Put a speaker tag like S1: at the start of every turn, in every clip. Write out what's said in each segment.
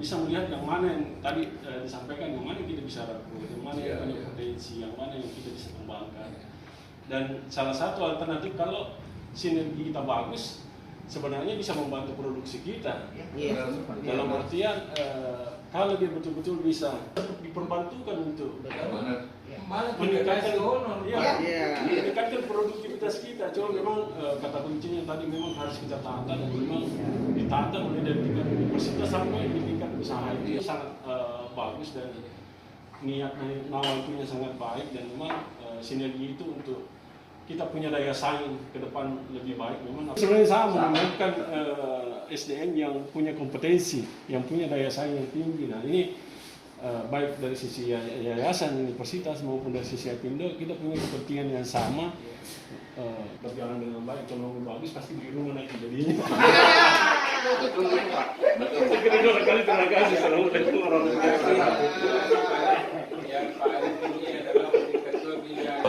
S1: bisa melihat yang mana yang tadi disampaikan, yang mana yang kita bisa rekrut, yang mana yang punya potensi, yang mana yang kita bisa kembangkan. Dan salah satu alternatif kalau sinergi kita bagus, sebenarnya bisa membantu produksi kita. Dalam artian kalau dia betul-betul bisa diperbantukan untuk meningkatkan produktivitas kita. Cuma memang kata kuncinya tadi memang harus kita tata dan memang ditata mulai dari tingkat universitas sampai di tingkat usaha itu sangat bagus dan niat nawantunya sangat baik dan memang sinergi itu untuk kita punya daya saing ke depan lebih baik. Memang sebenarnya sama menemukan SDM yang punya kompetensi, yang punya daya saing yang tinggi. Nah ini baik dari sisi yayasan, universitas maupun dari sisi Apindo kita punya kepentingan yang sama, berjalan dengan baik. Kalau lebih bagus pasti di rumah nanti jadinya. Betul Pak. Betul. Dua kali terima kasih selalu dari orang
S2: yang Pak Arif ini adalah ketua bidang.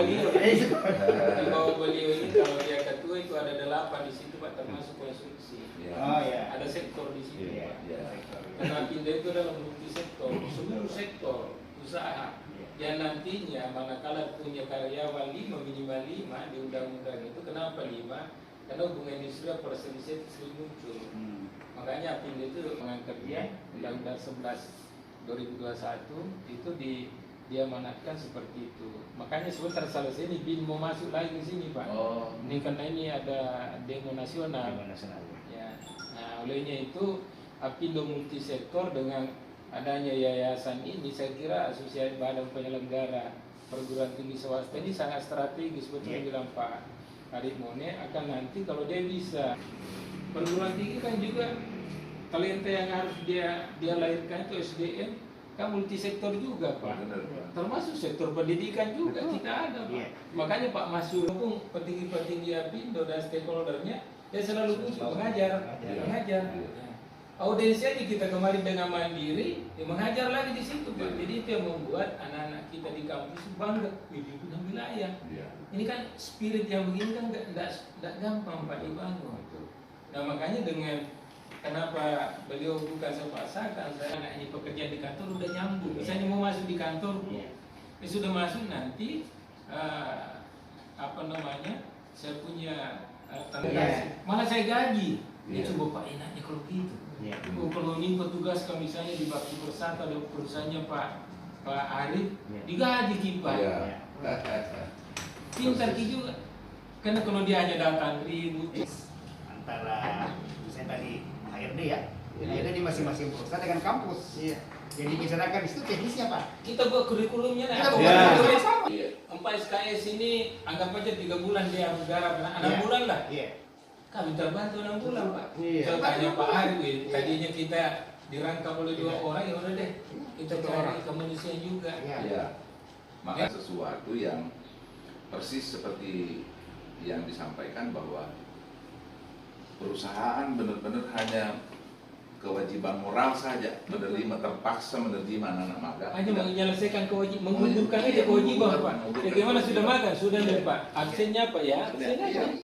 S2: Di bawah beliau ini kalau dia ketua itu ada 8 di situ Pak, termasuk konstruksi. Ada sektor di situ Pak. Karena Apindo itu adalah multi sektor, seluruh sektor usaha. Dan nantinya manakala punya karyawan 5 minimal 5 di undang-undang itu, kenapa 5? Karena hubungan industrial perselisihan sering muncul. Makanya Apindo itu mengangkat dia Undang-Undang 11 2021 itu diamanatkan seperti itu. Makanya sebentar selesai ini BIN mau masuk lagi ke sini Pak. Ini karena ini ada demo nasional. Ya. Nah olehnya itu Apindo multisektor dengan adanya yayasan ini, saya kira asosiasi badan penyelenggara perguruan tinggi swasta ini sangat strategis betul yang bilang Pak Arif Mone. Akan nanti kalau dia bisa, perguruan tinggi kan juga talenta yang harus dia lahirkan itu SDM kan multisektor juga Pak, termasuk sektor pendidikan juga kita ada Pak. Makanya Pak Masur pun petinggi-petinggi Apindo dan stakeholdernya dia selalu muncul mengajar. Audiensnya kita kemarin dengan mandiri, mengajar lagi di situ Pak. Jadi itu yang membuat anak-anak kita di kampus bangga, di bidang wilayah. Ini kan spirit yang begini kan nggak gampang Pak dibangun. Nah makanya dengan kenapa beliau bukan sepaksakan, saya anak ini pekerjaan di kantor udah nyambung. Misalnya mau masuk di kantor, sudah masuk nanti saya punya malah saya gaji. Dia coba Pak enaknya kalau gitu. Kalau ini petugas kalau misalnya di Bakti Persata ada perusahaannya Pak Arif digaji kita. Pintar juga. Karena kalau dia hanya datang ribut
S3: antara misalnya tadi HRD ya. HRD di masing-masing perusahaan dengan kampus. Jadi misalkan itu teknisnya Pak.
S2: Kita buat kurikulumnya sama. 4 SKS ini anggap aja 3 bulan dia harus garap, 6 bulan lah. Kami terbantu 6 bulan Pak. Saya tanya Pak Arif, tadinya kita dirangkap oleh 2 orang, ya udah deh kita cari kemanusiaan juga.
S4: Maka sesuatu yang persis seperti yang disampaikan bahwa perusahaan benar-benar hanya kewajiban moral saja menerima, terpaksa menerima anak-anak magang.
S2: Hanya menyelesaikan kewajiban, menggugurkan aja kewajiban Pak. Bagaimana sudah makan? Sudah nih Pak. Absennya Pak ya? Absen aja.